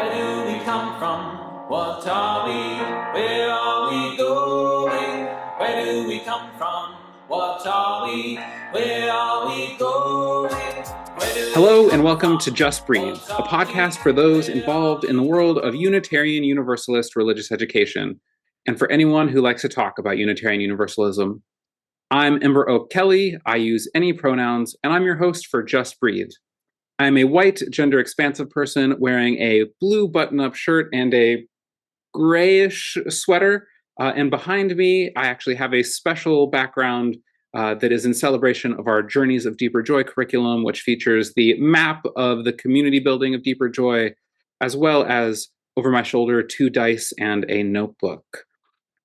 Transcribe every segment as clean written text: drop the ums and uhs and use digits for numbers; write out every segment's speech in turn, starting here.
Where do we come from? What are we? Where are we going? Where do we come from? What are we? Where are we going? Hello and welcome to Just Breathe, a podcast for those involved in the world of Unitarian Universalist religious education, and for anyone who likes to talk about Unitarian Universalism. I'm Ember Oak Kelly, I use any pronouns, and I'm your host for Just Breathe. I'm a white, gender-expansive person wearing a blue button-up shirt and a grayish sweater, and behind me I actually have a special background that is in celebration of our Journeys of Deeper Joy curriculum, which features the map of the community building of Deeper Joy, as well as over my shoulder 2 dice and a notebook.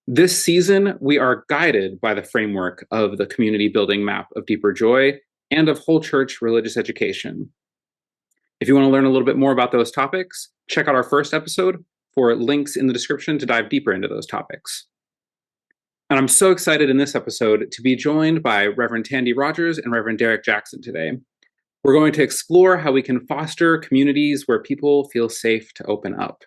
This season, we are guided by the framework of the community building map of Deeper Joy and of whole church religious education. If you want to learn a little bit more about those topics, check out our first episode for links in the description to dive deeper into those topics. And I'm so excited in this episode to be joined by Reverend Tandi Rogers and Reverend Darrick Jackson today. We're going to explore how we can foster communities where people feel safe to open up.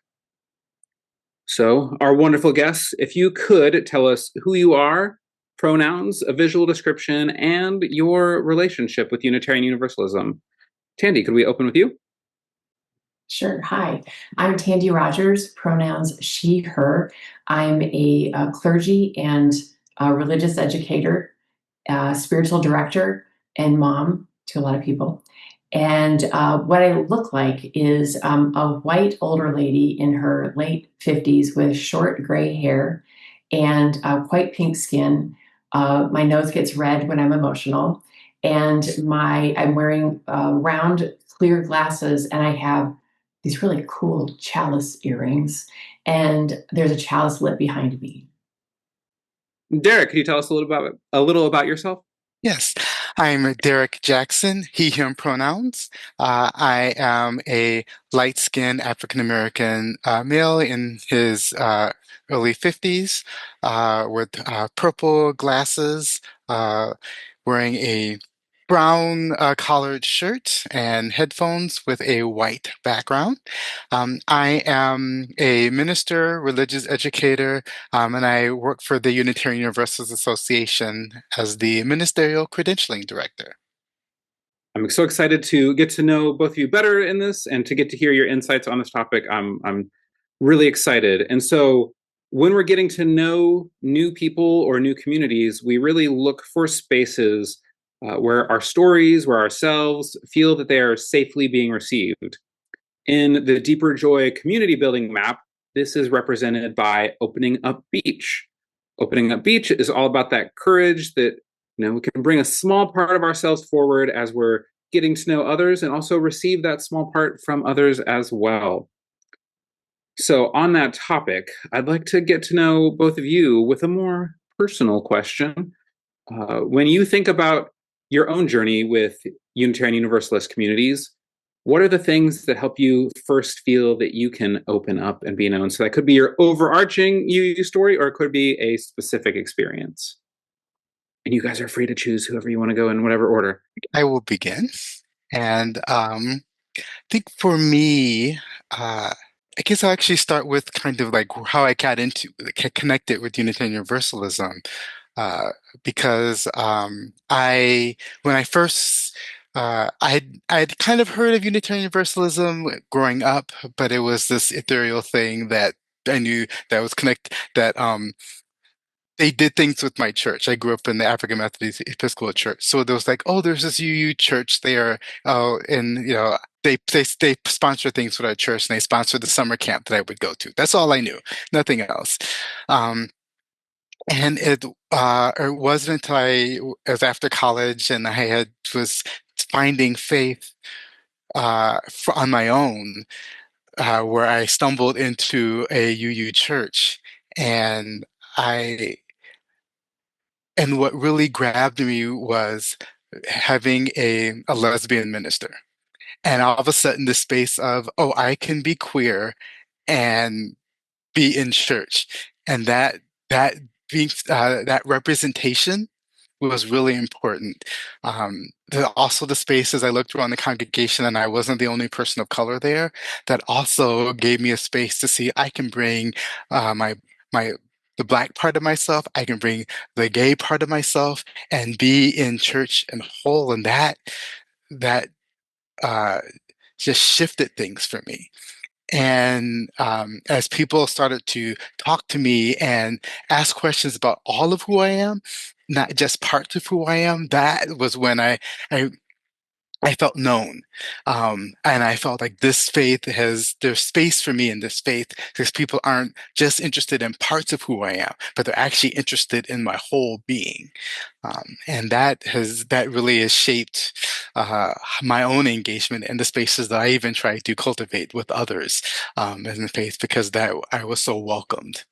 So, our wonderful guests, if you could tell us who you are, pronouns, a visual description, and your relationship with Unitarian Universalism. Tandi, could we open with you? Sure. Hi, I'm Tandi Rogers, pronouns she, her. I'm a clergy and a religious educator, spiritual director, and mom to a lot of people. And what I look like is a white older lady in her late 50s with short gray hair and quite pink skin. My nose gets red when I'm emotional. And I'm wearing round, clear glasses, and I have these really cool chalice earrings, and there's a chalice lit behind me. Darrick, could you tell us a little about yourself? Yes, I'm Darrick Jackson, he, him pronouns. I am a light-skinned African-American male in his early 50s with purple glasses, wearing a brown collared shirt and headphones with a white background. I am a minister, religious educator, and I work for the Unitarian Universalist Association as the ministerial credentialing director. I'm so excited to get to know both of you better in this and to get to hear your insights on this topic. I'm really excited. And so when we're getting to know new people or new communities, we really look for spaces where our stories, where ourselves feel that they are safely being received. In the Deeper Joy community building map, this is represented by Opening Up Beach. Opening Up Beach is all about that courage that we can bring a small part of ourselves forward as we're getting to know others and also receive that small part from others as well. So on that topic, I'd like to get to know both of you with a more personal question. When you think about your own journey with Unitarian Universalist communities, what are the things that help you first feel that you can open up and be known? So that could be your overarching UU story, or it could be a specific experience. And you guys are free to choose whoever you want to go in whatever order. I will begin. And I think for me, I guess I'll actually start with kind of like how I got connected with Unitarian Universalism. Because when I first I'd kind of heard of Unitarian Universalism growing up, but it was this ethereal thing that I knew that was that they did things with my church. I grew up in the African Methodist Episcopal Church, so there was like, oh, there's this UU church there, and they sponsor things with our church, and they sponsor the summer camp that I would go to. That's all I knew, nothing else. And it wasn't until it was after college and was finding faith on my own where I stumbled into a UU church, and what really grabbed me was having a lesbian minister. And all of a sudden, the space of, oh, I can be queer and be in church, and that being that representation was really important. Also the spaces I looked around the congregation, and I wasn't the only person of color there, that also gave me a space to see I can bring my the Black part of myself, I can bring the gay part of myself, and be in church and whole, and that uh, just shifted things for me. And as people started to talk to me and ask questions about all of who I am, not just parts of who I am, that was when I I felt known. And I felt like there's space for me in this faith because people aren't just interested in parts of who I am, but they're actually interested in my whole being. And that really has shaped my own engagement in the spaces that I even try to cultivate with others in the faith because that I was so welcomed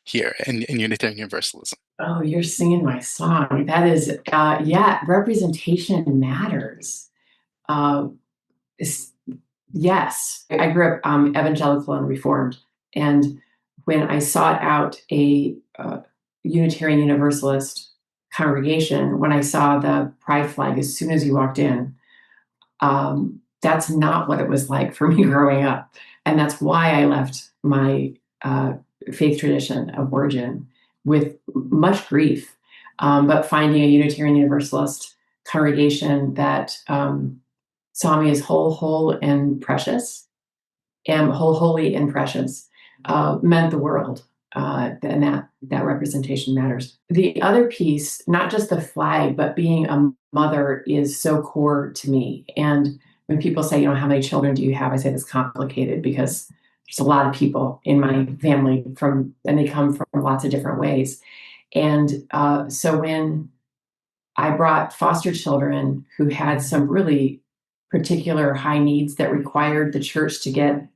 here in Unitarian Universalism. Oh, you're singing my song. That is, yeah, representation matters. Uh, yes, I grew up evangelical and reformed. And when I sought out a Unitarian Universalist congregation, when I saw the pride flag as soon as you walked in, that's not what it was like for me growing up. And that's why I left my faith tradition of origin with much grief, but finding a Unitarian Universalist congregation that saw me as whole, and precious, and whole, holy, and precious meant the world. And that representation matters. The other piece, not just the flag, but being a mother is so core to me. And when people say, how many children do you have? I say it's complicated because there's a lot of people in my family and they come from lots of different ways. And so when I brought foster children who had some really particular high needs that required the church to get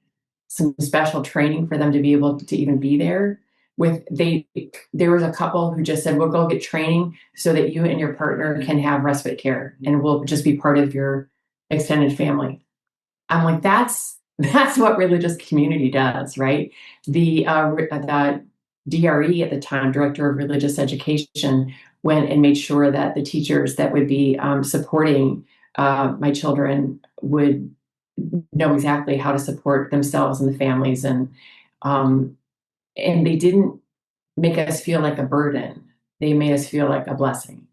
some special training for them to be able to even be there. There was a couple who just said, we'll go get training so that you and your partner can have respite care and we'll just be part of your extended family. I'm like, that's what religious community does, right? The DRE at the time, Director of Religious Education, went and made sure that the teachers that would be supporting my children would know exactly how to support themselves and the families, and they didn't make us feel like a burden. They made us feel like a blessing,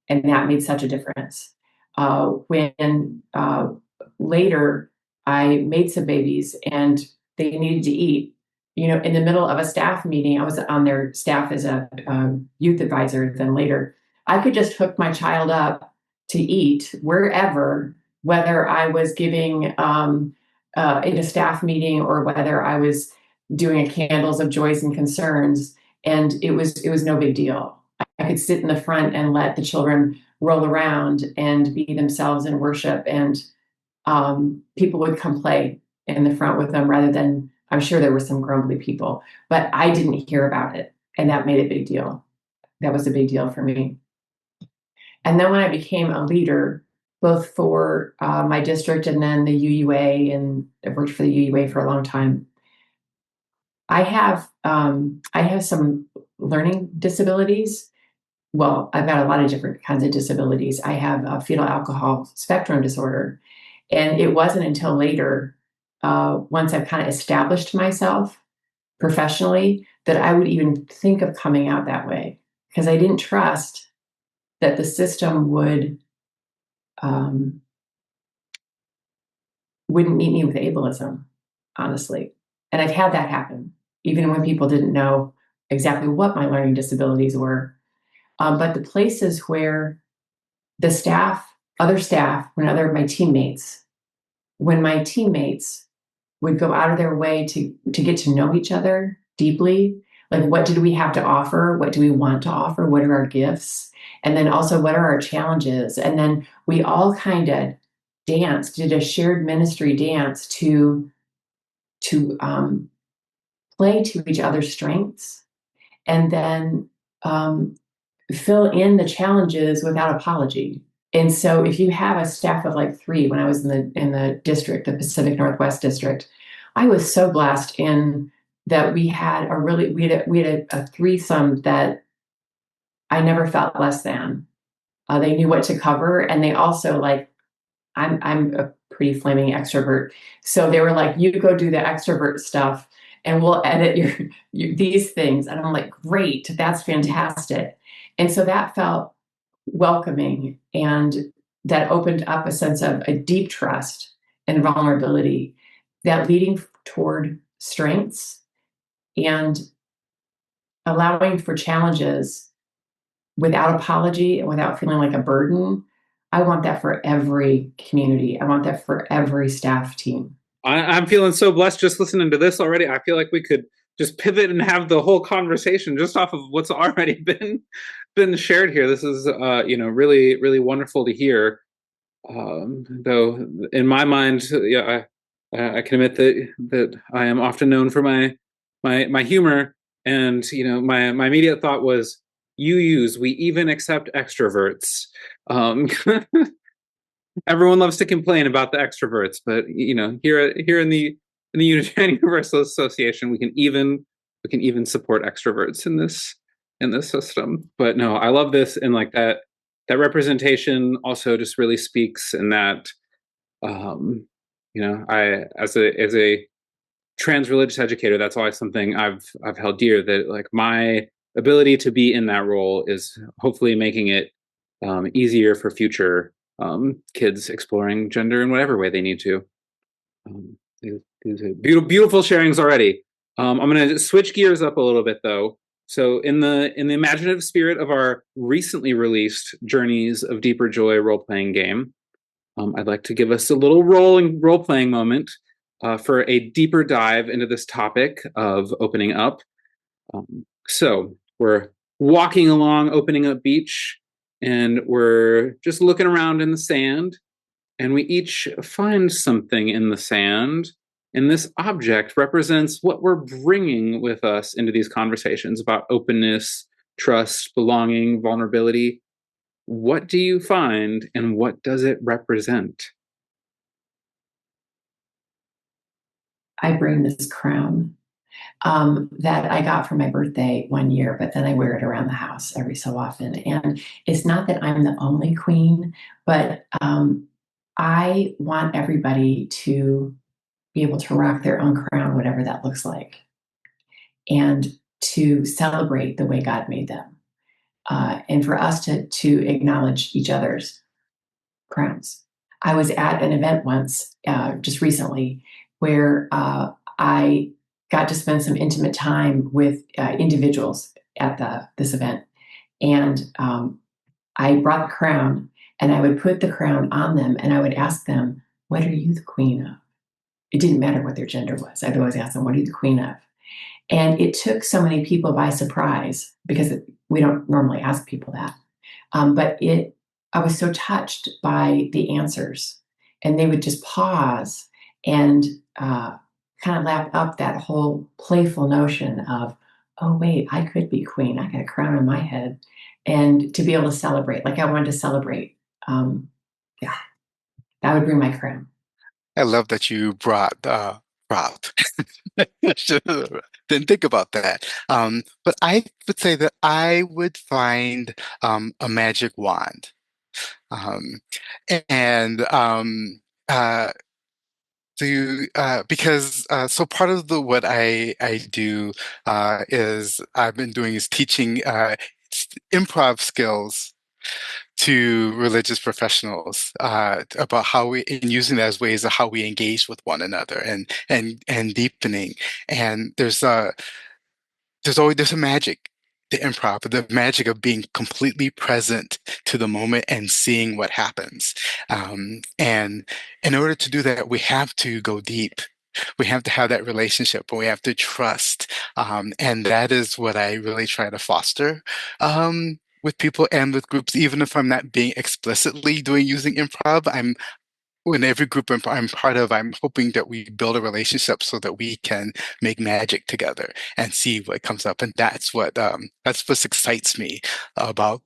and that made such a difference. When later I made some babies and they needed to eat, in the middle of a staff meeting, I was on their staff as a youth advisor. Then later, I could just hook my child up to eat wherever, whether I was giving in a staff meeting or whether I was doing a candles of joys and concerns, and it was no big deal. I could sit in the front and let the children roll around and be themselves in worship, and people would come play in the front with them rather than, I'm sure there were some grumbly people, but I didn't hear about it. And that made a big deal. That was a big deal for me. And then when I became a leader, both for my district and then the UUA, and I worked for the UUA for a long time, I have some learning disabilities. Well, I've got a lot of different kinds of disabilities. I have a fetal alcohol spectrum disorder. And it wasn't until later, once I've kind of established myself professionally, that I would even think of coming out that way, because I didn't trust that the system wouldn't meet me with ableism, honestly. And I've had that happen, even when people didn't know exactly what my learning disabilities were. But the places where the staff, other staff, when my teammates would go out of their way to get to know each other deeply, like what did we have to offer? What do we want to offer? What are our gifts? And then also, what are our challenges? And then we all kind of did a shared ministry dance to play to each other's strengths, and then fill in the challenges without apology. And so if you have a staff of like 3, when I was in the district, the Pacific Northwest district, I was so blessed in that we had a threesome that I never felt less than. They knew what to cover, and they also like I'm a pretty flaming extrovert, so they were like, "You go do the extrovert stuff, and we'll edit these things." And I'm like, "Great, that's fantastic." And so that felt welcoming, and that opened up a sense of a deep trust and vulnerability that leading toward strengths and allowing for challenges without apology and without feeling like a burden. I want that for every community. I want that for every staff team. I'm feeling so blessed just listening to this already. I feel like we could just pivot and have the whole conversation just off of what's already been shared here. This is really really wonderful to hear. Though in my mind, yeah, I can admit that I am often known for my humor, and my immediate thought was, we even accept extroverts. Um, Everyone loves to complain about the extroverts, but here in the Unitarian Universalist Association, we can even support extroverts in this system. But no, I love this, and like that representation also just really speaks in that I as a trans religious educator, that's always something I've held dear, that like my ability to be in that role is hopefully making it easier for future kids exploring gender in whatever way they need to. These are beautiful sharings already. I'm going to switch gears up a little bit though. So in the imaginative spirit of our recently released Journeys of Deeper Joy role playing game, I'd like to give us a little role playing moment for a deeper dive into this topic of opening up. So we're walking along Opening Up Beach, and we're just looking around in the sand, and we each find something in the sand. And this object represents what we're bringing with us into these conversations about openness, trust, belonging, vulnerability. What do you find, and what does it represent? I bring this crown that I got for my birthday one year, but then I wear it around the house every so often. And it's not that I'm the only queen, but I want everybody to be able to rock their own crown, whatever that looks like, and to celebrate the way God made them, and for us to acknowledge each other's crowns. I was at an event once, just recently, where I got to spend some intimate time with individuals at this event, and I brought the crown, and I would put the crown on them, and I would ask them, "What are you the queen of?" It didn't matter what their gender was. I'd always ask them, "What are you the queen of?" And it took so many people by surprise because we don't normally ask people that. But I was so touched by the answers, and they would just pause and kind of lap up that whole playful notion of, "Oh wait, I could be queen. I got a crown on my head," and to be able to celebrate, like I wanted to celebrate. Yeah, that would bring my crown. I love that you brought. Didn't think about that. But I would say that I would find a magic wand. Um, and because so part of the what I do is I've been doing is teaching improv skills to religious professionals about how we in using that as ways of how we engage with one another and deepening. And there's a magic to improv, the magic of being completely present to the moment and seeing what happens. And in order to do that, we have to go deep. We have to have that relationship, and we have to trust. And that is what I really try to foster with people and with groups. Even if I'm not being explicitly doing using improv, I'm in every group I'm part of, I'm hoping that we build a relationship so that we can make magic together and see what comes up. And that's what excites me about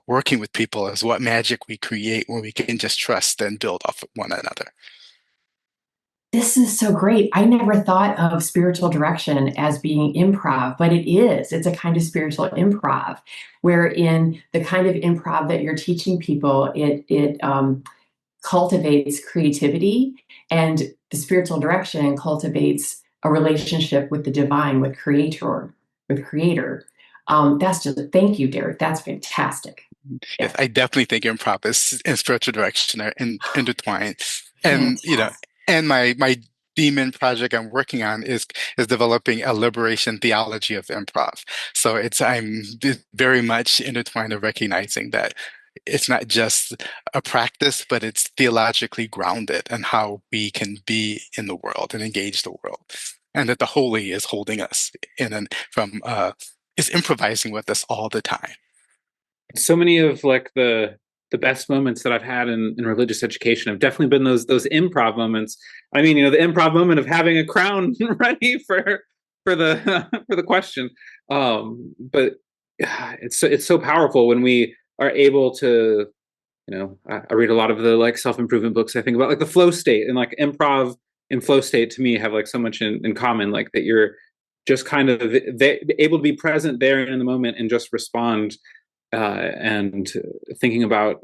working with people, is what magic we create when we can just trust and build off of one another. This is so great. I never thought of spiritual direction as being improv, but it is. It's a kind of spiritual improv, wherein the kind of improv that you're teaching people, it cultivates creativity, and the spiritual direction cultivates a relationship with the divine, with creator. That's just, thank you, Darrick. That's fantastic. Yes, I definitely think improv and spiritual direction are intertwined. And Fantastic. and my demon project I'm working on is developing a liberation theology of improv. So I'm very much intertwined of recognizing that it's not just a practice, but it's theologically grounded in how we can be in the world and engage the world, and that the holy is holding us in and from is improvising with us all the time. So many of like the best moments that I've had in religious education have definitely been those improv moments. I mean, the improv moment of having a crown ready for the for the question. But it's so powerful when we are able to, I read a lot of the like self-improvement books. I think about like the flow state, and like improv and flow state to me have like so much in common, like that you're just kind of able to be present there and in the moment and just respond, and thinking about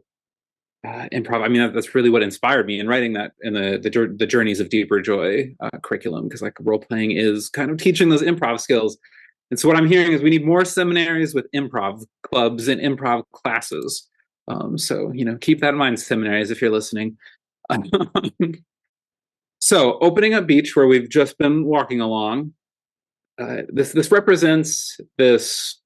improv. I mean, that's really what inspired me in writing that in the Journeys of Deeper Joy curriculum, because like role playing is kind of teaching those improv skills. And so what I'm hearing is we need more seminaries with improv clubs and improv classes. So keep that in mind, seminaries, if you're listening. So opening up beach, where we've just been walking along, this represents this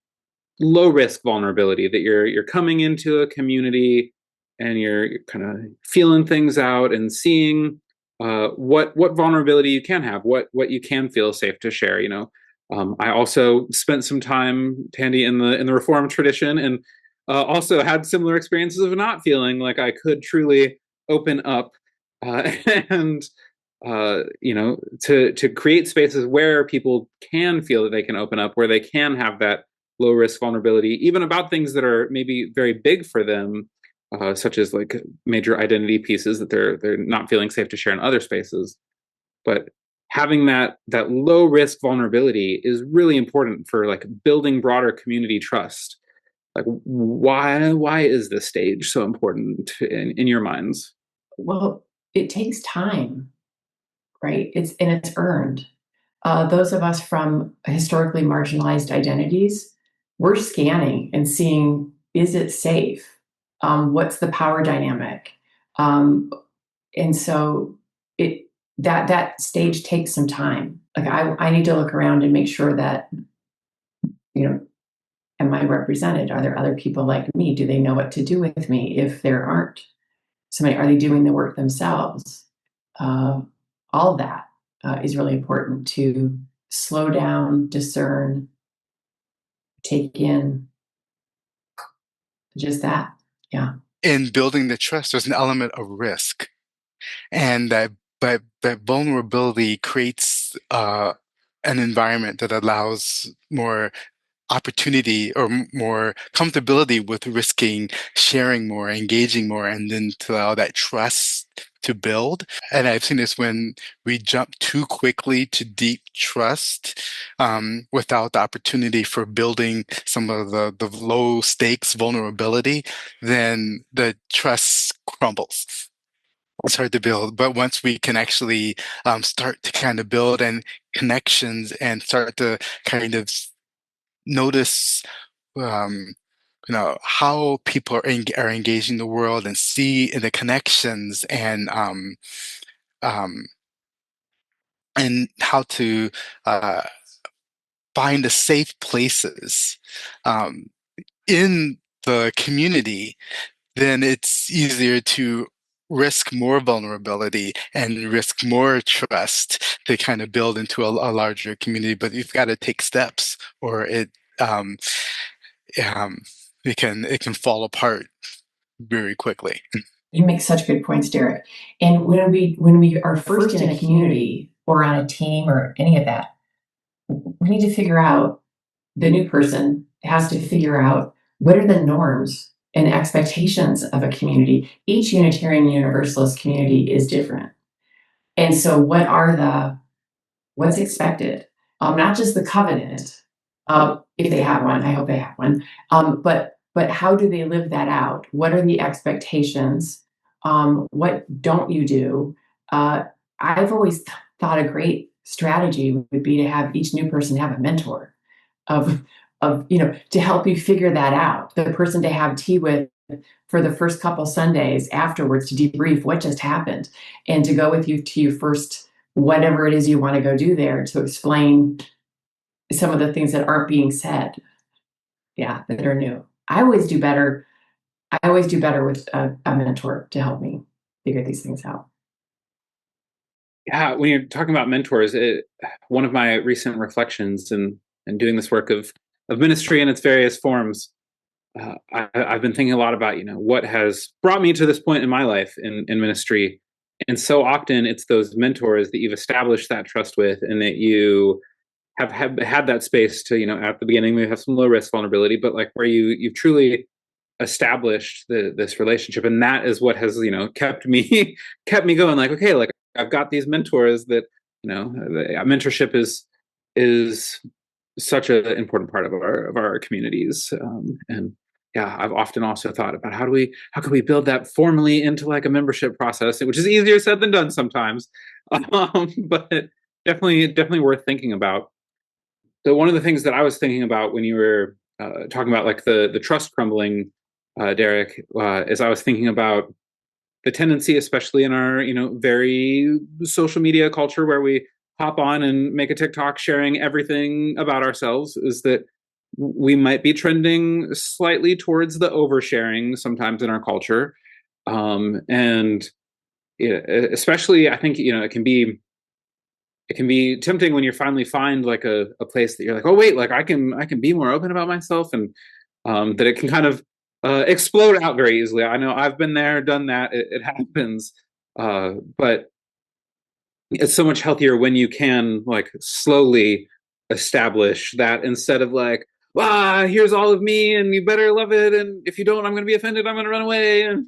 low risk vulnerability that you're coming into a community and you're kind of feeling things out and seeing what vulnerability you can have, what you can feel safe to share. I also spent some time, Tandi, in the Reformed tradition, and also had similar experiences of not feeling like I could truly open up, and to create spaces where people can feel that they can open up, where they can have that low risk vulnerability, even about things that are maybe very big for them, such as like major identity pieces that they're not feeling safe to share in other spaces. But having that low risk vulnerability is really important for like building broader community trust. Like, why is this stage so important in your minds? Well, it takes time, right? It's earned. Those of us from historically marginalized identities, we're scanning and seeing, is it safe? What's the power dynamic? And so that stage takes some time. Like I need to look around and make sure that, am I represented? Are there other people like me? Do they know what to do with me? If there aren't somebody, are they doing the work themselves? All of that is really important to slow down, discern, take in, just that. Yeah. In building the trust, there's an element of risk, and that vulnerability creates an environment that allows more opportunity or more comfortability with risking, sharing more, engaging more, and then to allow that trust to build. And I've seen this when we jump too quickly to deep trust, without the opportunity for building some of the low stakes vulnerability, then the trust crumbles. It's hard to build, but once we can actually start to kind of build and connections and start to kind of notice, um, how people are engaging the world and see the connections, um, and how to uh, find the safe places um, in the community, then it's easier to risk more vulnerability and risk more trust to kind of build into a larger community. But you've got to take steps, or um, um, it can fall apart very quickly. You make such good points, Darrick. And when we are first in a community or on a team or any of that, we need to figure out, the new person has to figure out, what are the norms and expectations of a community. Each Unitarian Universalist community is different. And so what's expected? Not just the covenant, if they have one, I hope they have one, but how do they live that out? What are the expectations? What don't you do? I've always thought a great strategy would be to have each new person have a mentor of to help you figure that out. The person to have tea with for the first couple Sundays afterwards to debrief what just happened, and to go with you to your first whatever it is you want to go do there to explain some of the things that aren't being said. Yeah, that are new. I always do better with a mentor to help me figure these things out. Yeah, when you're talking about mentors, one of my recent reflections and doing this work of ministry in its various forms, I've been thinking a lot about what has brought me to this point in my life in ministry, and so often it's those mentors that you've established that trust with, and that you have had that space to at the beginning we have some low risk vulnerability, but like where you've truly established this relationship, and that is what has kept me kept me going. Like, okay, like I've got these mentors that mentorship is such an important part of our communities, and yeah, I've often also thought about how can we build that formally into like a membership process, which is easier said than done sometimes, but definitely worth thinking about. So one of the things that I was thinking about when you were talking about like the trust crumbling, Darrick, is I was thinking about the tendency, especially in our very social media culture, where we hop on and make a TikTok sharing everything about ourselves, is that we might be trending slightly towards the oversharing sometimes in our culture, and especially I think it can be tempting when you finally find like a place that you're like, oh wait, like I can be more open about myself, and that it can kind of explode out very easily. I know I've been there, done that. It happens, but it's so much healthier when you can like slowly establish that, instead of like, here's all of me and you better love it, and if you don't I'm going to be offended, I'm going to run away. And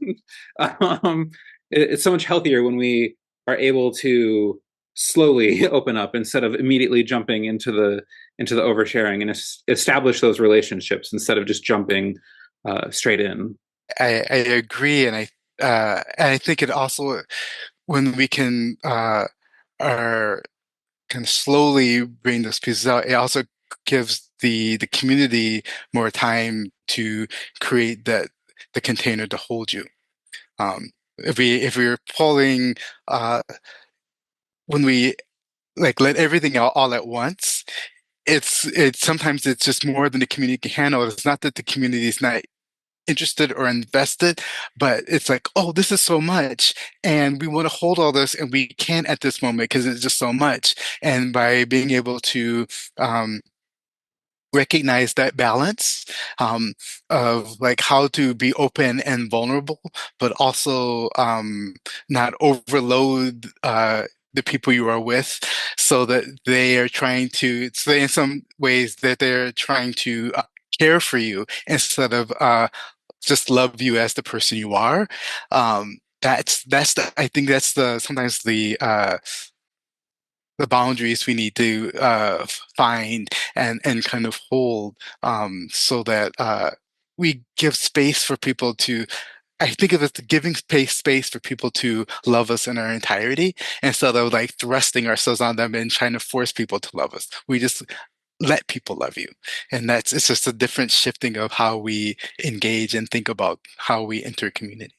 it's so much healthier when we are able to slowly open up instead of immediately jumping into the oversharing, and establish those relationships instead of just jumping straight in. I agree, and I think it also, when we can are kind of slowly bring those pieces out, it also gives the community more time to create the container to hold you. If we're pulling when we like let everything out all at once, it's sometimes it's just more than the community can handle. It's not that the community is not interested or invested, but it's like, oh, this is so much, and we want to hold all this, and we can't at this moment because it's just so much. And by being able to um, recognize that balance of like how to be open and vulnerable, but also not overload the people you are with, so that they are trying to, so in some ways that they're trying to care for you instead of just love you as the person you are. I think that's sometimes the boundaries we need to find and kind of hold, so that we give space for people to. I think of it as giving space for people to love us in our entirety, instead of like thrusting ourselves on them and trying to force people to love us. We just let people love you, and it's just a different shifting of how we engage and think about how we enter community.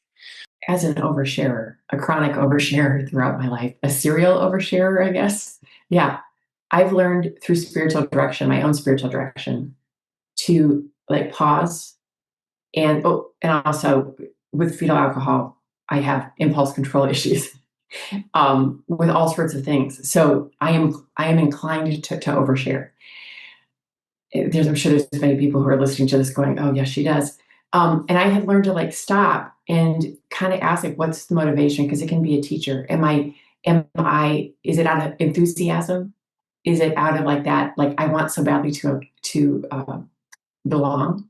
As an oversharer, a chronic oversharer throughout my life, a serial oversharer, I guess. Yeah. I've learned through spiritual direction, my own spiritual direction, to like pause, and also with fetal alcohol, I have impulse control issues, with all sorts of things. So I am inclined to overshare. I'm sure there's many people who are listening to this going, "Oh, yes, she does." And I have learned to like stop and kind of ask, like, what's the motivation? Because it can be a teacher. Is it out of enthusiasm? Is it out of like that, like I want so badly to belong?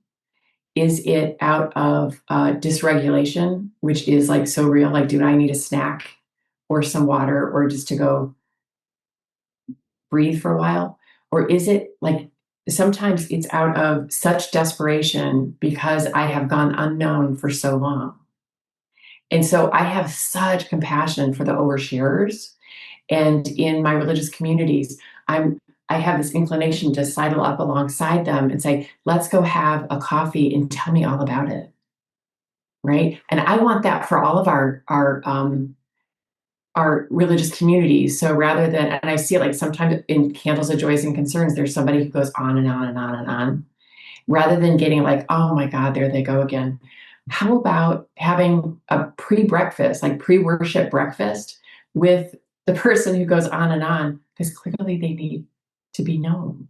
Is it out of dysregulation, which is like so real? Like, do I need a snack? or some water or just to go breathe for a while? Or is it like sometimes it's out of such desperation because I have gone unknown for so long? And so I have such compassion for the oversharers. And in my religious communities, I have this inclination to sidle up alongside them and say, let's go have a coffee and tell me all about it. Right. And I want that for all of our religious communities. So rather than, and I see it like sometimes in Candles of Joys and Concerns, there's somebody who goes on and on and on and on, rather than getting like, oh my God, there they go again. How about having a pre-breakfast, like pre-worship breakfast with the person who goes on and on, because clearly they need to be known,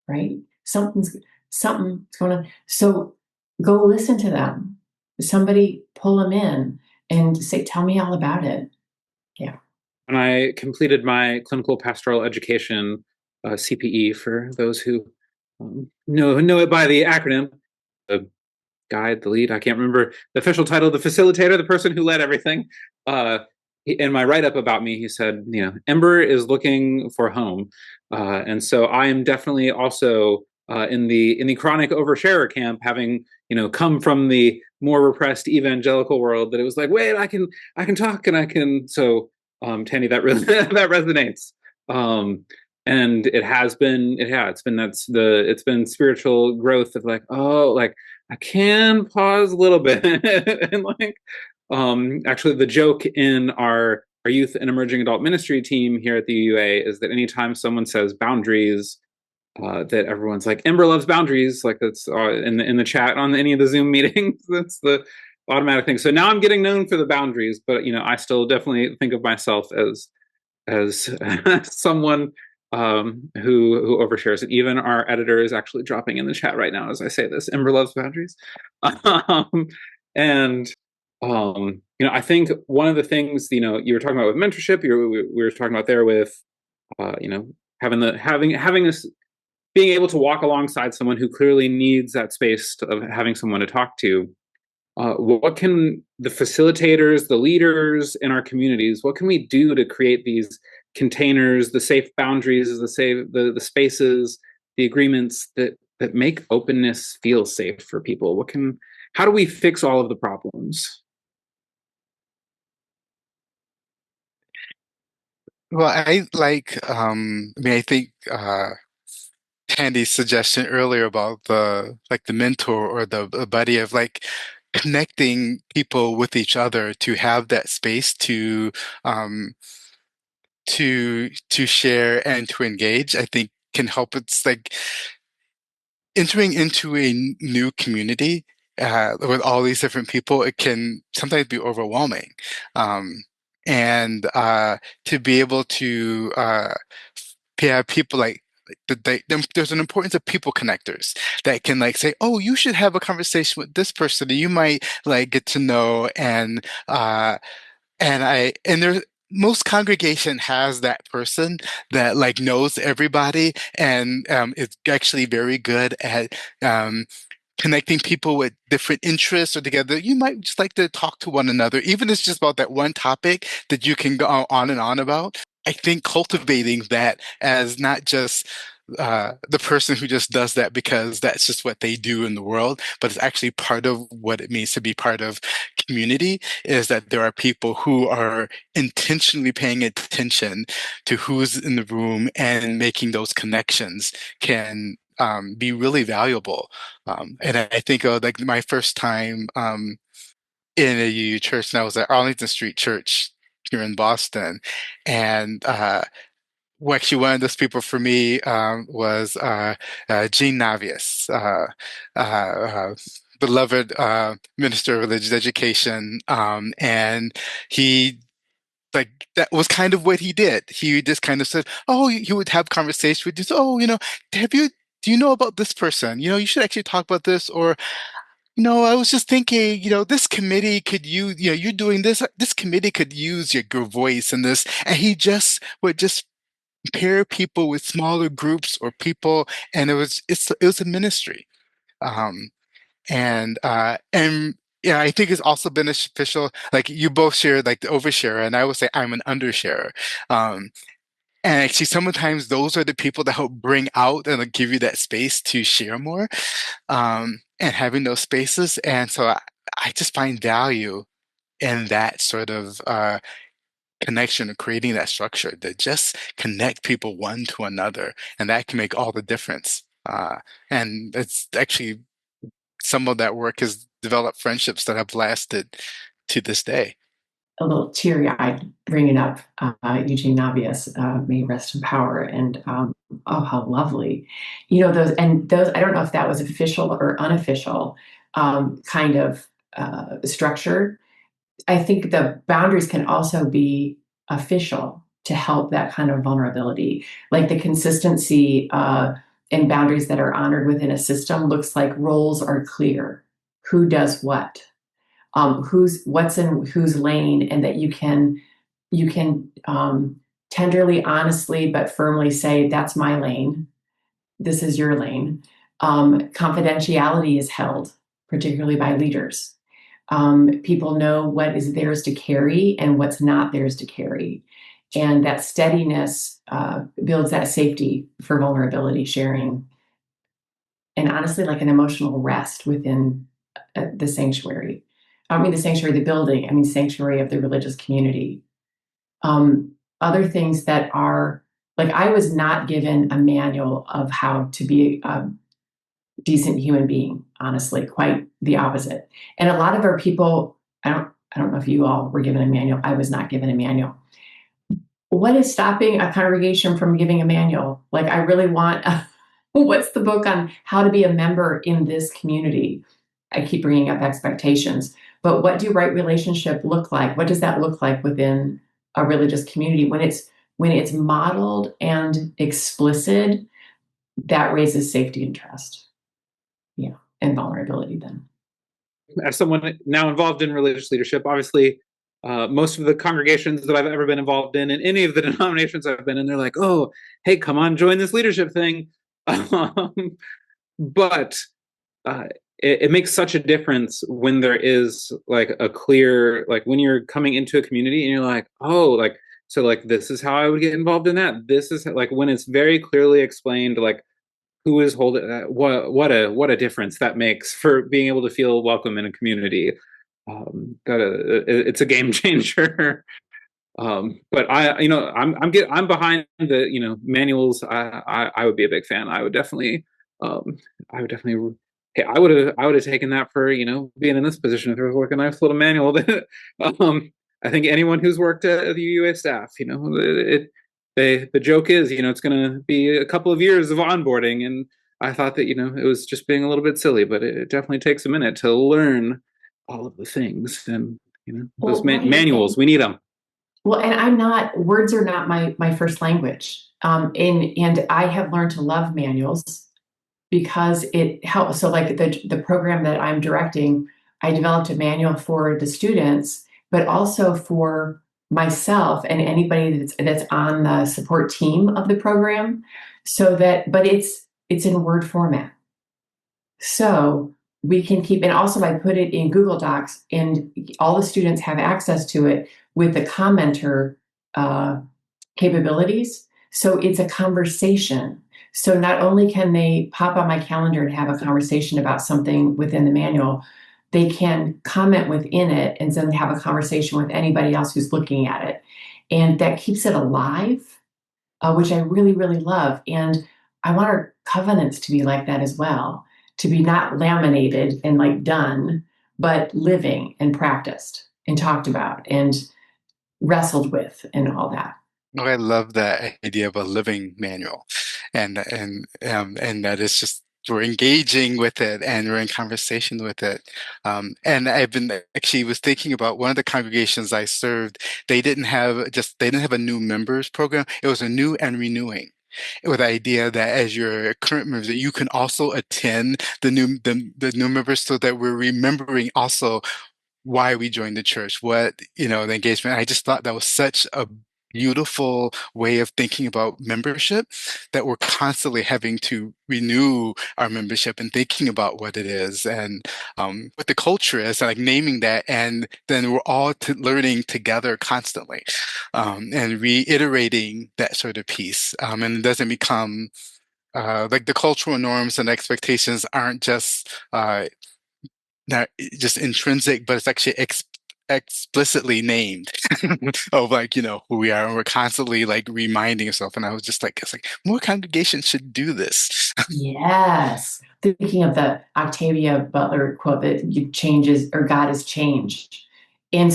right? Something's going on. So go listen to them. Somebody pull them in and say, tell me all about it. Yeah. When I completed my clinical pastoral education, CPE, for those who know it by the acronym, the guide, the lead, I can't remember the official title, the facilitator, the person who led everything. In my write-up about me, he said, Ember is looking for home. And so I am definitely also in the chronic oversharer camp, having come from the more repressed evangelical world, that it was like, wait, I can talk and I can. So Tandi, that really that resonates. And it's been spiritual growth of like, oh, like I can pause a little bit and like actually the joke in our youth and emerging adult ministry team here at the UA is that anytime someone says boundaries, that everyone's like, Ember loves boundaries, like that's in the chat on any of the Zoom meetings. That's the automatic thing. So now I'm getting known for the boundaries, but I still definitely think of myself as someone who overshares it. Even our editor is actually dropping in the chat right now as I say this. Ember loves boundaries. And I think one of the things you were talking about with mentorship, we were talking about there with having this, being able to walk alongside someone who clearly needs that space of having someone to talk to. What can the facilitators, the leaders in our communities, what can we do to create these containers, the safe boundaries, the spaces, the agreements that make openness feel safe for people? How do we fix all of the problems? Well, I think Tandy's suggestion earlier about the mentor or the buddy of like connecting people with each other to have that space um to share and to engage, I think can help. It's like entering into a new community with all these different people, it can sometimes be overwhelming. And to be able to have people like there's an importance of people connectors that can like say, oh, you should have a conversation with this person that you might like get to know. And there's most congregation has that person that like knows everybody and is actually very good at connecting people with different interests or together. You might just like to talk to one another, even if it's just about that one topic that you can go on and on about. I think cultivating that as not just the person who just does that because that's just what they do in the world, but it's actually part of what it means to be part of community, is that there are people who are intentionally paying attention to who's in the room and making those connections can be really valuable. And I think like my first time in a UU church, and I was at Arlington Street Church here in Boston, and well, actually, one of those people for me was Gene Navius, beloved minister of religious education, and he like that was kind of what he did. He just kind of said, "Oh, he would have conversations with you. So, oh, do you know about this person? You should actually talk about this." Or, I was just thinking, this committee could use, you're doing this. This committee could use your voice in this, and he just would just pair people with smaller groups or people, and it was a ministry. Um, and Yeah, I think it's also beneficial. Like you both share like the oversharer, and I would say I'm an undersharer. Um, and actually, sometimes those are the people that help bring out and like, give you that space to share more, and having those spaces. And so I just find value in that sort of connection of creating that structure to just connect people one to another, and that can make all the difference. And it's actually some of that work has developed friendships that have lasted to this day. A little teary-eyed bringing up Eugene Navius, may he rest in power, and oh, how lovely, those. I don't know if that was official or unofficial kind of structure. I think the boundaries can also be official to help that kind of vulnerability, like the consistency and boundaries that are honored within a system looks like roles are clear, who does what, what's in whose lane, and that you can tenderly, honestly, but firmly say, that's my lane, this is your lane. Confidentiality is held, particularly by leaders. People know what is theirs to carry and what's not theirs to carry, and that steadiness builds that safety for vulnerability sharing, and honestly, like an emotional rest within the sanctuary. I don't mean the sanctuary of the building, I mean sanctuary of the religious community. Other things that are like, I was not given a manual of how to be a decent human being, honestly, quite the opposite. And a lot of our people, I don't know if you all were given a manual. I was not given a manual. What is stopping a congregation from giving a manual? Like, I really want what's the book on how to be a member in this community? I keep bringing up expectations, but what do right relationship look like? What does that look like within a religious community when it's modeled and explicit? That raises safety and trust, yeah, and vulnerability. Then, As someone now involved in religious leadership, obviously, most of the congregations that I've ever been involved in any of the denominations I've been in, they're like, "Oh, hey, come on, join this leadership thing." But uh, it makes such a difference when there is like a clear, like when you're coming into a community and you're like, oh, like, so like this is how I would get involved in that. This is like when it's very clearly explained, like who is holding what a difference that makes for being able to feel welcome in a community. It's a game changer. But I'm behind the manuals. I would be a big fan. I would definitely. Hey, I would have taken that for being in this position if there was like a nice little manual that I think anyone who's worked at the UUA staff, the joke is it's going to be a couple of years of onboarding, and I thought that it was just being a little bit silly, but it definitely takes a minute to learn all of the things, and those well, right, manuals, we need them. well, and words are not my first language, and I have learned to love manuals because it helps. So, like the program that I'm directing, I developed a manual for the students, but also for myself and anybody that's on the support team of the program. But it's in Word format, so we can keep. And also, I put it in Google Docs, and all the students have access to it with the commenter uh, capabilities. So it's a conversation. So not only can they pop on my calendar and have a conversation about something within the manual, they can comment within it and then have a conversation with anybody else who's looking at it. And that keeps it alive, which I really, really love. And I want our covenants to be like that as well, to be not laminated and like done, but living and practiced and talked about and wrestled with and all that. Oh, I love that idea of a living manual, and that it's just we're engaging with it and we're in conversation with it. And I've been actually was thinking about one of the congregations I served. They didn't have a new members program. It was a new and renewing. With the idea that as your current members, that you can also attend the new members, so that we're remembering also why we joined the church, what the engagement. I just thought that was such a beautiful way of thinking about membership that we're constantly having to renew our membership and thinking about what it is and what the culture is, and like naming that, and then we're all learning together constantly and reiterating that sort of piece, and it doesn't become like the cultural norms and expectations aren't just not just intrinsic, but it's actually explicitly named of like, who we are. And we're constantly like reminding ourselves. And I was just like, it's like more congregations should do this. Yes. Thinking of the Octavia Butler quote that you changes or God is change. And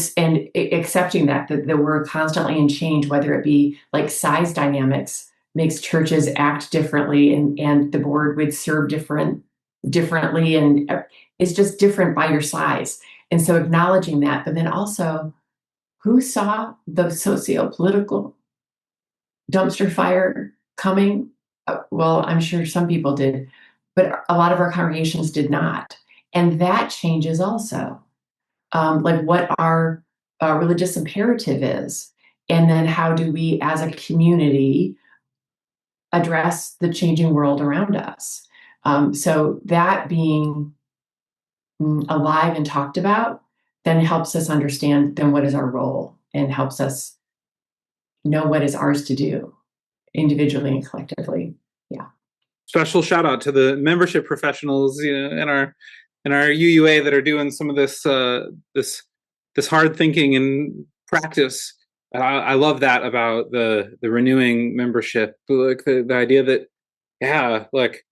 accepting that we're constantly in change, whether it be like size dynamics makes churches act differently and the board would serve differently and it's just different by your size. And so acknowledging that, but then also who saw the socio-political dumpster fire coming? Well, I'm sure some people did, but a lot of our congregations did not. And that changes also, like what our religious imperative is. And then how do we as a community address the changing world around us? So that being alive and talked about then helps us understand then what is our role and helps us know what is ours to do individually and collectively. Yeah. Special shout out to the membership professionals, in our UUA that are doing some of this hard thinking and practice. I love that about the renewing membership, like the idea that like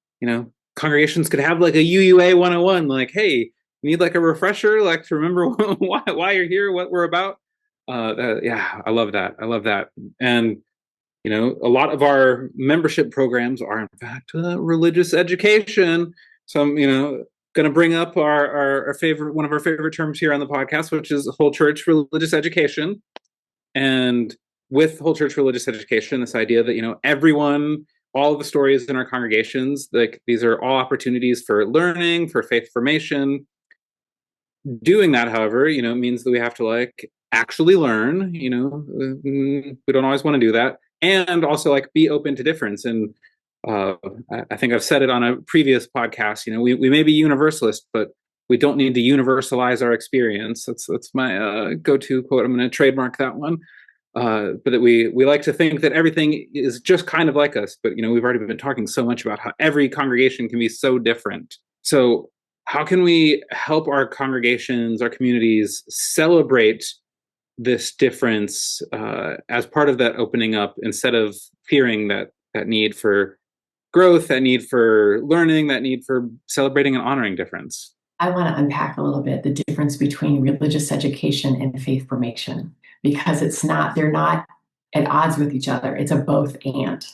congregations could have like a UUA 101, like, hey, you need like a refresher, like to remember why you're here, what we're about. I love that. I love that. And a lot of our membership programs are in fact religious education. So I'm going to bring up our favorite, one of our favorite terms here on the podcast, which is whole church religious education. And with whole church religious education, this idea that everyone, all of the stories in our congregations, like these are all opportunities for learning, for faith formation. Doing that, however, means that we have to like actually learn. We don't always want to do that, and also like be open to difference. And I think I've said it on a previous podcast. We may be universalist, but we don't need to universalize our experience. That's my go-to quote. I'm going to trademark that one. But that we like to think that everything is just kind of like us. But we've already been talking so much about how every congregation can be so different. So how can we help our congregations, our communities celebrate this difference as part of that opening up, instead of fearing that need for growth, that need for learning, that need for celebrating and honoring difference? I want to unpack a little bit the difference between religious education and faith formation, because they're not at odds with each other. It's a both and.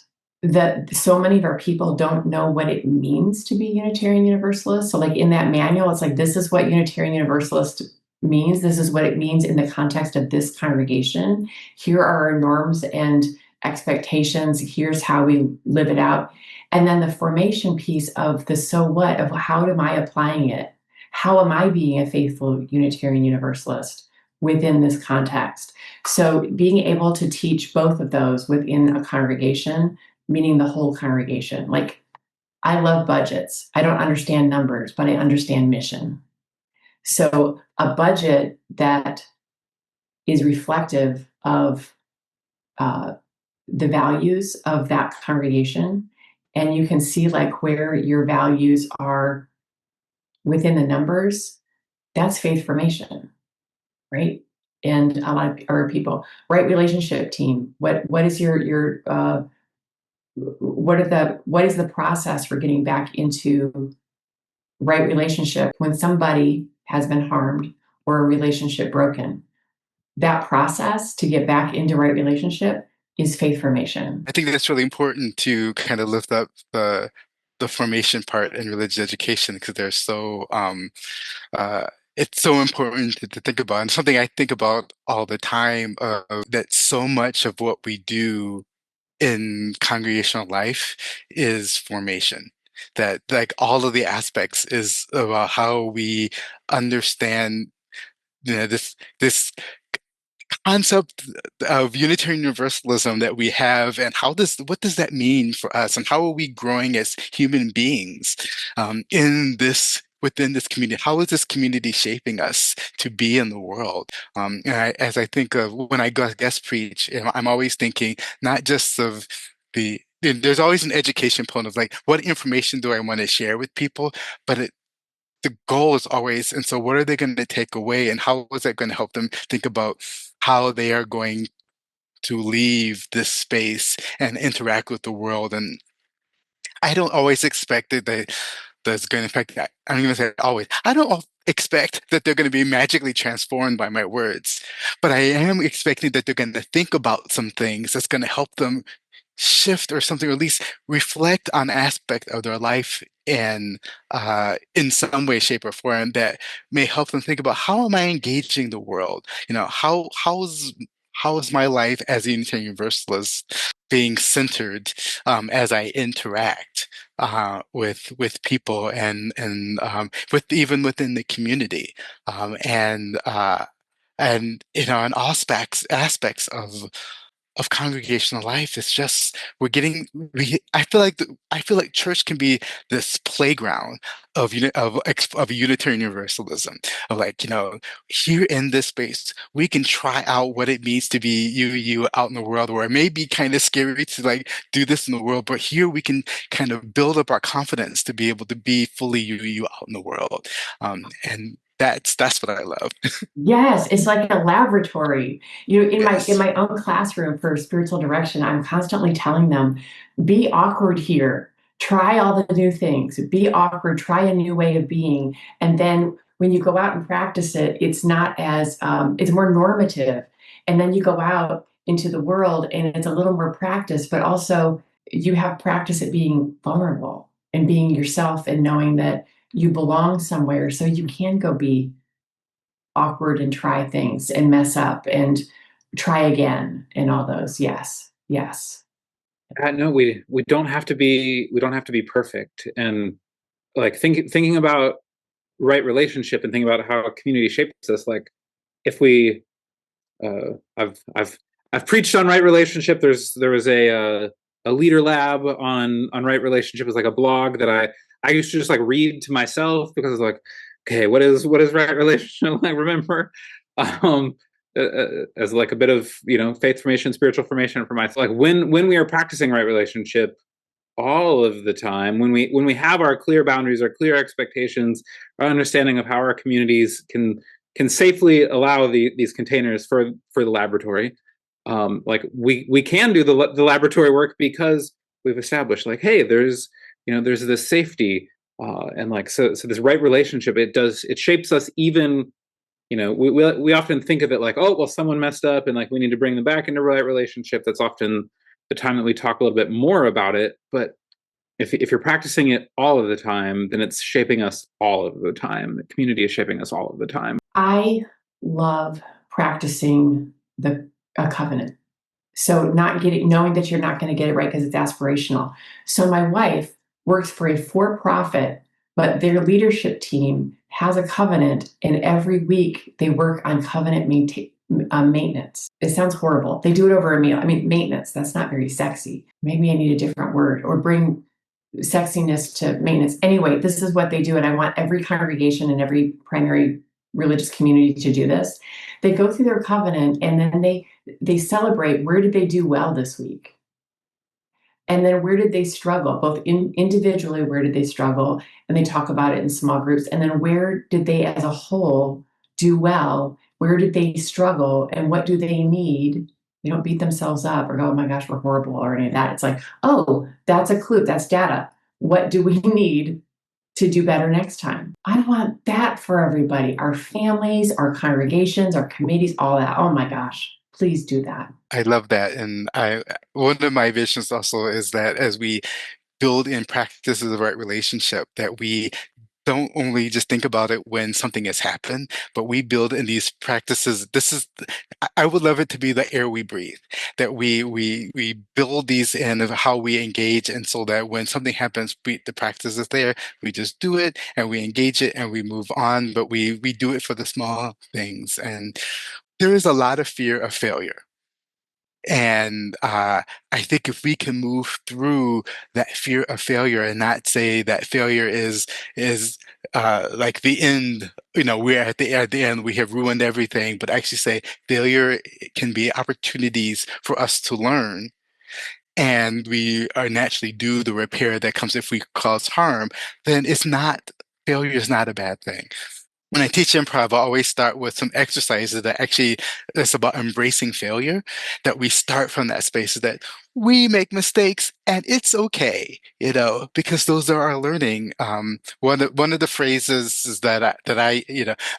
That so many of our people don't know what it means to be Unitarian Universalist. So, like in that manual, it's like, this is what Unitarian Universalist means. This is what it means in the context of this congregation. Here are our norms and expectations. Here's how we live it out. And then the formation piece of the so what, of how am I applying it? How am I being a faithful Unitarian Universalist within this context? So being able to teach both of those within a congregation, meaning the whole congregation. Like, I love budgets. I don't understand numbers, but I understand mission. So a budget that is reflective of the values of that congregation, and you can see like where your values are within the numbers, that's faith formation, right? And a lot of our people, right relationship team. What is your what is the process for getting back into right relationship when somebody has been harmed or a relationship broken? That process to get back into right relationship is faith formation. I think that's really important to kind of lift up the formation part in religious education, because they're so it's so important to think about, and something I think about all the time, that so much of what we do in congregational life is formation. That like all of the aspects is about how we understand this concept of Unitarian Universalism that we have, and what does that mean for us, and how are we growing as human beings in this within this community? How is this community shaping us to be in the world? As I think of when I guest preach, I'm always thinking not just of there's always an education point of like, what information do I want to share with people? But the goal is always, and so what are they going to take away, and how is that going to help them think about how they are going to leave this space and interact with the world? And I don't always expect that's going to affect that. I'm going to say always. I don't expect that they're going to be magically transformed by my words, but I am expecting that they're going to think about some things that's going to help them shift or something, or at least reflect on aspect of their life in some way, shape, or form that may help them think about how am I engaging the world? How is my life as a Unitarian Universalist being centered as I interact with people and with even within the community and in all aspects of congregational life. It's just I feel like church can be this playground of Unitarian Universalism, of like, here in this space we can try out what it means to be you out in the world, where it may be kind of scary to like do this in the world, but here we can kind of build up our confidence to be able to be fully you out in the world. And that's what I love. Yes, it's like a laboratory. In my Yes. own classroom for spiritual direction, I'm constantly telling them, be awkward here. Try all the new things. Be awkward. Try a new way of being. And then when you go out and practice it, it's not as it's more normative. And then you go out into the world and it's a little more practice, but also you have practice at being vulnerable and being yourself and knowing that you belong somewhere, so you can go be awkward and try things and mess up and try again and all those. Yes. Yes. No, we don't have to be perfect. And like thinking about right relationship and thinking about how a community shapes us. Like if we, I've preached on right relationship. There was a leader lab on right relationship. It was like a blog that I used to just like read to myself because it's like, okay, what is right relationship? I remember um, as like a bit of faith formation, spiritual formation for myself. Like when we are practicing right relationship all of the time, when we have our clear boundaries, our clear expectations, our understanding of how our communities can safely allow these containers for the laboratory. Like we can do the laboratory work because we've established like, hey, there's this safety, and like so this right relationship, it shapes us. Even we often think of it like, oh well, someone messed up and like we need to bring them back into right relationship. That's often the time that we talk a little bit more about it. But if you're practicing it all of the time, then it's shaping us all of the time. The community is shaping us all of the time. I love practicing a covenant. So knowing that you're not going to get it right because it's aspirational. So my wife works for a for-profit, but their leadership team has a covenant, and every week they work on covenant maintenance. It sounds horrible. They do it over a meal. I mean, maintenance, that's not very sexy. Maybe I need a different word, or bring sexiness to maintenance. Anyway, this is what they do, and I want every congregation and every primary religious community to do this. They go through their covenant, and then they celebrate, where did they do well this week, and then where did they struggle, both individually, where did they struggle, and they talk about it in small groups, and then where did they as a whole do well, where did they struggle, and what do they need. They don't beat themselves up or go, oh my gosh, we're horrible, or any of that. It's like, oh, that's a clue, that's data. What do we need to do better next time? I want that for everybody, our families, our congregations, our committees, all that. Oh my gosh, please do that. I love that. And one of my visions also is that as we build in practices of right relationship, that we don't only just think about it when something has happened, but we build in these practices. I would love it to be the air we breathe, that we build these in of how we engage. And so that when something happens, the practice is there, we just do it and we engage it and we move on, but we do it for the small things. And there is a lot of fear of failure. And I think if we can move through that fear of failure and not say that failure is like the end, we're at the end, we have ruined everything, but actually say failure can be opportunities for us to learn, and we are naturally do the repair that comes if we cause harm, then failure is not a bad thing. When I teach improv, I always start with some exercises that actually it's about embracing failure, that we start from that space that we make mistakes and it's okay, because those are our learning. One of the phrases is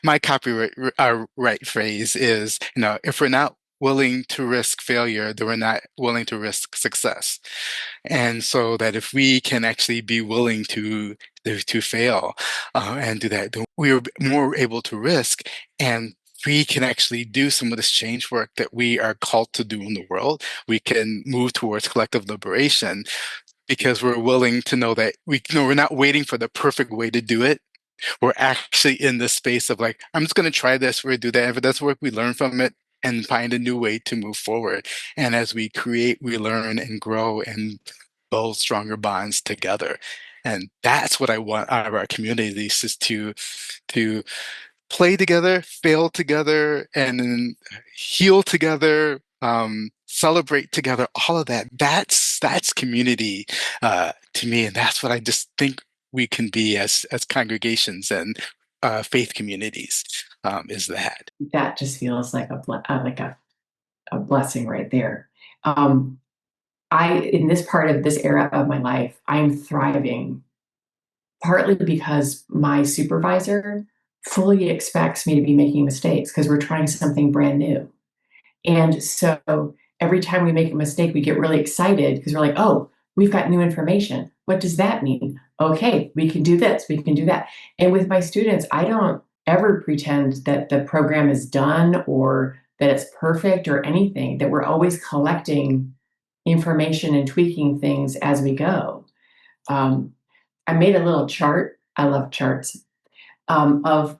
my copyright right phrase is, if we're not willing to risk failure, then we're not willing to risk success. And so that if we can actually be willing to fail and do that, then we're more able to risk, and we can actually do some of this change work that we are called to do in the world. We can move towards collective liberation because we're willing to know that we're not waiting for the perfect way to do it. We're actually in the space of like, I'm just going to try this, we're going to do that. If it doesn't work, we learn from it and find a new way to move forward. And as we create, we learn and grow and build stronger bonds together. And that's what I want out of our communities, is to play together, fail together, and then heal together, celebrate together. All of that. That's community to me, and that's what I just think we can be as congregations and faith communities. Is that. That just feels like a blessing right there. Um, in this part of this era of my life, I'm thriving partly because my supervisor fully expects me to be making mistakes because we're trying something brand new. And so every time we make a mistake, we get really excited because we're like, oh, we've got new information. What does that mean? Okay, we can do this, we can do that. And with my students, I don't ever pretend that the program is done or that it's perfect or anything, that we're always collecting information and tweaking things as we go. Um, I made a little chart. I love charts of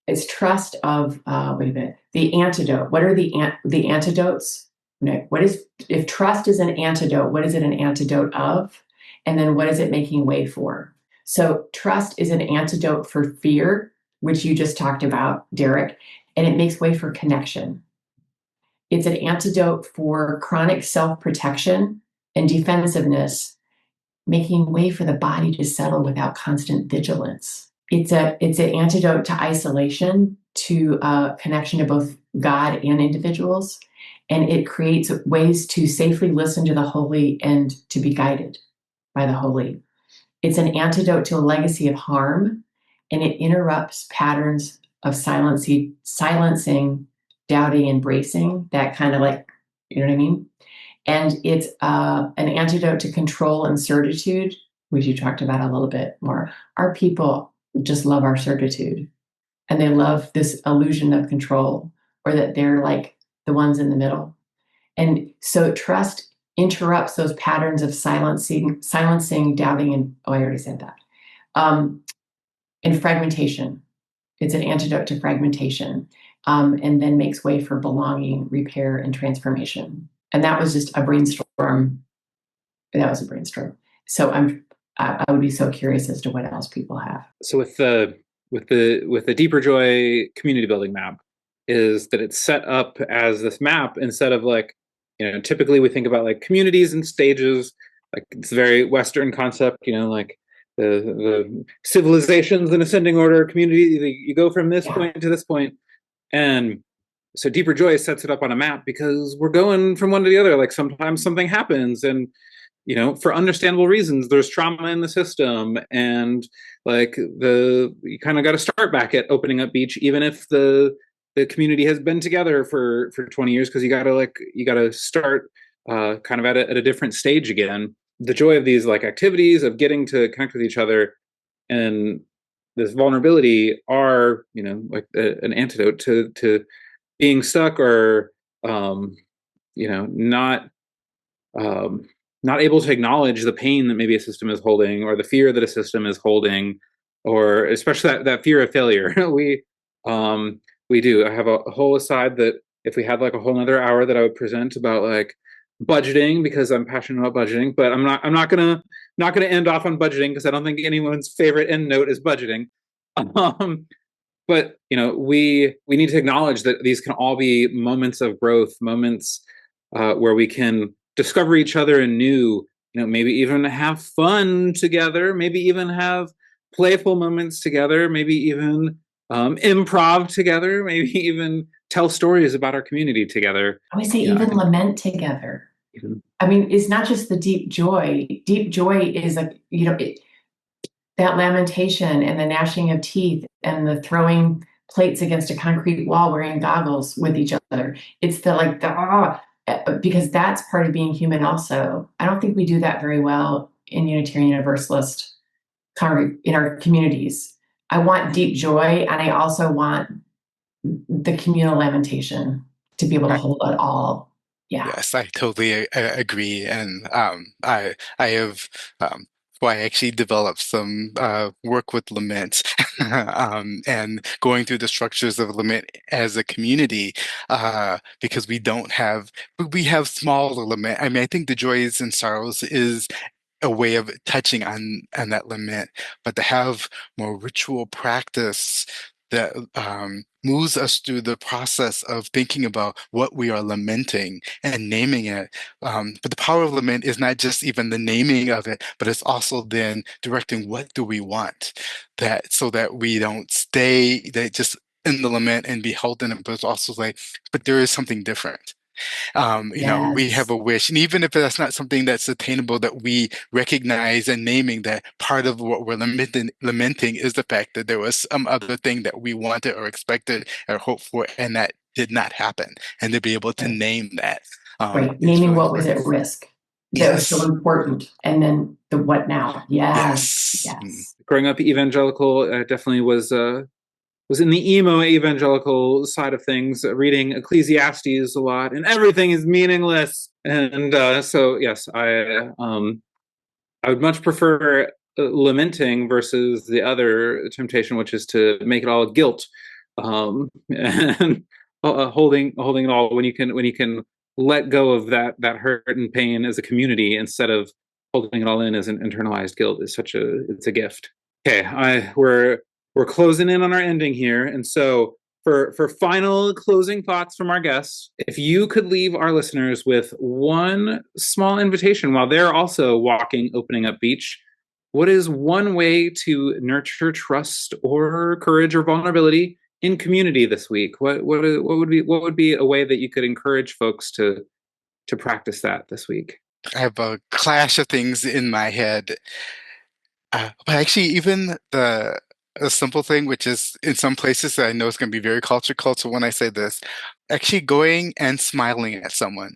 it's trust of wait a minute, the antidote. What are the antidotes? No, what is, if trust is an antidote, what is it an antidote of? And then what is it making way for? So trust is an antidote for fear, which you just talked about, Darrick, and it makes way for connection. It's an antidote for chronic self-protection and defensiveness, making way for the body to settle without constant vigilance. It's an antidote to isolation, to connection to both God and individuals, and it creates ways to safely listen to the holy and to be guided by the holy. It's an antidote to a legacy of harm, and it interrupts patterns of silencing, doubting, and bracing, that kind of like, you know what I mean? And it's an antidote to control and certitude, which you talked about a little bit more. Our people just love our certitude, and they love this illusion of control, or that they're like the ones in the middle. And so trust interrupts those patterns of silencing, doubting, and I already said that. And fragmentation. It's an antidote to fragmentation, and then makes way for belonging, repair, and transformation. And that was just a brainstorm. That was a brainstorm. So I would be so curious as to what else people have. So with the Deeper Joy community building map, is that it's set up as this map instead of like, typically we think about like communities and stages, like it's a very Western concept, like the civilizations in ascending order, community, you go from this point to this point. And so Deeper Joy sets it up on a map because we're going from one to the other. Like sometimes something happens, and for understandable reasons, there's trauma in the system, and like you kind of got to start back at opening up beach, even if the community has been together for 20 years, because you got to start kind of at a different stage again. The joy of these like activities of getting to connect with each other and this vulnerability are like an antidote to being stuck, or not able to acknowledge the pain that maybe a system is holding, or the fear that a system is holding, or especially that fear of failure. We do. I have a whole aside that if we had like a whole nother hour that I would present about like budgeting, because I'm passionate about budgeting, but I'm not gonna end off on budgeting because I don't think anyone's favorite end note is budgeting. Um, but we need to acknowledge that these can all be moments of growth, moments where we can discover each other anew, maybe even have fun together, maybe even have playful moments together, maybe even improv together, maybe even tell stories about our community together. I would say Yeah, even lament together. even, I mean, it's not just the deep joy. Deep joy is that lamentation and the gnashing of teeth and the throwing plates against a concrete wall wearing goggles with each other. It's because that's part of being human also. I don't think we do that very well in Unitarian Universalist in our communities. I want deep joy, and I also want the communal lamentation to be able to hold it all. Yeah. Yes, I totally agree, and I have why I actually developed some work with lament, and going through the structures of lament as a community, because we have smaller lament. I mean, I think the joys and sorrows is a way of touching on that lament, but to have more ritual practice that moves us through the process of thinking about what we are lamenting and naming it. But the power of lament is not just even the naming of it, but it's also then directing what do we want, that so that we don't stay that just in the lament and be held in it, but it's also like, but there is something different. We have Yes. a wish, and even if that's not something that's attainable, that we recognize and naming that part of what we're lamenting is the fact that there was some other thing that we wanted or expected or hoped for, and that did not happen. And to be able to Right. name that Right. is Naming really what was important. at risk that was so Yes, important. And then the what now. Yes. yes. Yes. growing up evangelical, definitely was in the emo evangelical side of things, reading Ecclesiastes a lot, and everything is meaningless. And so, yes, I would much prefer lamenting versus the other temptation, which is to make it all guilt, and holding it all, when you can let go of that hurt and pain as a community instead of holding it all in as an internalized guilt is it's a gift. Okay, we're closing in on our ending here, and so for final closing thoughts from our guests, if you could leave our listeners with one small invitation while they're also walking, opening up beach, what is one way to nurture trust or courage or vulnerability in community this week? What would be a way that you could encourage folks to practice that this week? I have a clash of things in my head. But actually, even the a simple thing, which is in some places that I know is going to be very cultural when I say this, actually going and smiling at someone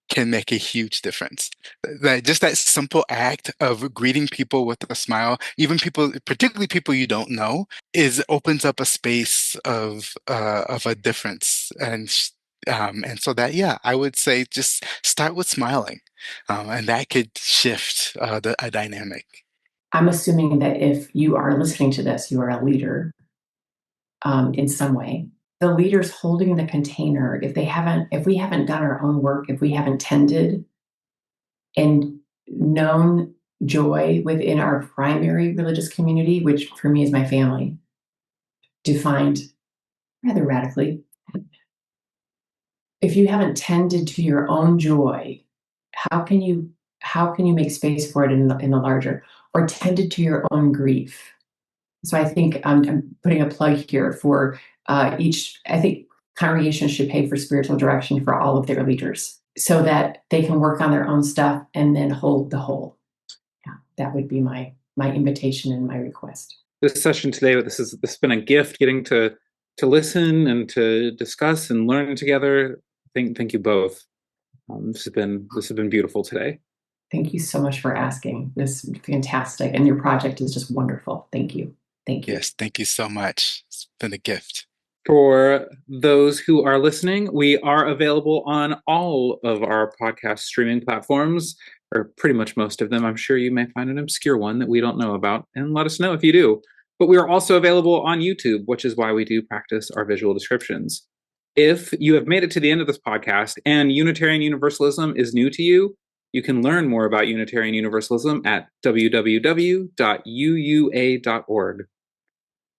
can make a huge difference. That just that simple act of greeting people with a smile, even people, particularly people you don't know, is opens up a space of a difference. And so that, yeah, I would say just start with smiling, and that could shift a dynamic. I'm assuming that if you are listening to this, you are a leader in some way. The leaders holding the container, if we haven't done our own work, if we haven't tended and known joy within our primary religious community, which for me is my family, defined rather radically. If you haven't tended to your own joy, how can you make space for it in the larger, or tended to your own grief? So I think I'm putting a plug here for each. I think congregations should pay for spiritual direction for all of their leaders so that they can work on their own stuff and then hold the whole. Yeah, that would be my invitation and my request. This session today, this has been a gift, getting to listen and to discuss and learn together. Thank you both. This has been beautiful today. Thank you so much for asking. This is fantastic, and your project is just wonderful. Thank you. Thank you. Yes, thank you so much. It's been a gift. For those who are listening, we are available on all of our podcast streaming platforms, or pretty much most of them. I'm sure you may find an obscure one that we don't know about, and let us know if you do. But we are also available on YouTube, which is why we do practice our visual descriptions. If you have made it to the end of this podcast and Unitarian Universalism is new to you, you can learn more about Unitarian Universalism at www.uua.org.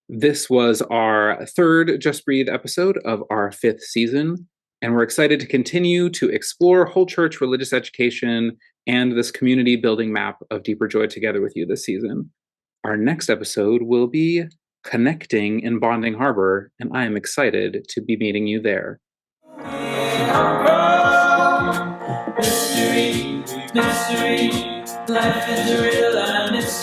This was our third Just Breathe episode of our 5th season, and we're excited to continue to explore whole church religious education and this community building map of deeper joy together with you this season. Our next episode will be Connecting in Bonding Harbor, and I am excited to be meeting you there. Mystery, mystery, life is real and it's